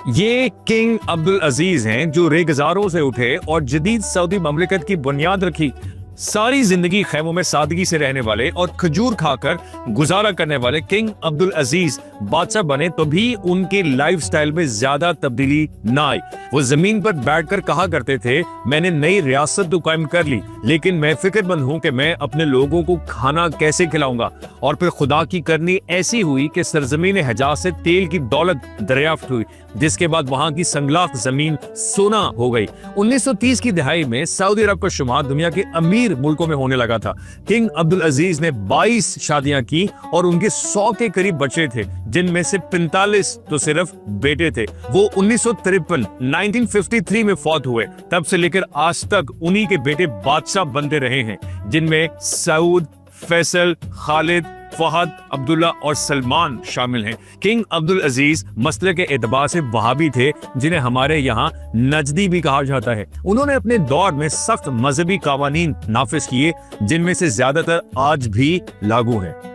ये किंग अब्दुल अजीज हैं जो रेगिस्तानों से उठे और जदीद सऊदी ममलिकत की बुनियाद रखी। सारी जिंदगी खैमों में सादगी से रहने वाले और खजूर खाकर गुजारा करने वाले किंग अब्दुल अजीज बादशाह बने तो भी उनके लाइफस्टाइल में ज्यादा तब्दीली ना आई। वो जमीन पर बैठकर कहा करते थे, मैंने नई रियासत तो कायम कर ली, लेकिन मैं फिक्रमंद हूं कि मैं अपने लोगों को खाना कैसे खिलाऊंगा। और फिर खुदा की करनी ऐसी हुई कि सरजमीन हिजाज से तेल की दौलत दरियाफ्त हुई, जिसके बाद वहां की संगलाख जमीन सोना हो गई। 1930 की दहाई में सऊदी अरब का शुमार दुनिया के अमीर मुल्कों में होने लगा था। किंग अब्दुल अजीज ने 22 शादियां की और उनके 100 के करीब बच्चे थे, जिनमें से 45 तो सिर्फ बेटे थे। वो 1953 में फौत हुए। तब से लेकर आज तक उन्हीं के बेटे बादशाह बनते रहे हैं, जिनमें सऊद, फैसल, खालिद, फहद, अब्दुल्ला और सलमान शामिल हैं। किंग अब्दुल अजीज मसले के एतबार से वहाबी थे, जिन्हें हमारे यहाँ नजदी भी कहा जाता है। उन्होंने अपने दौर में सख्त मजहबी कावानीन नाफिज किए, जिनमें से ज्यादातर आज भी लागू हैं।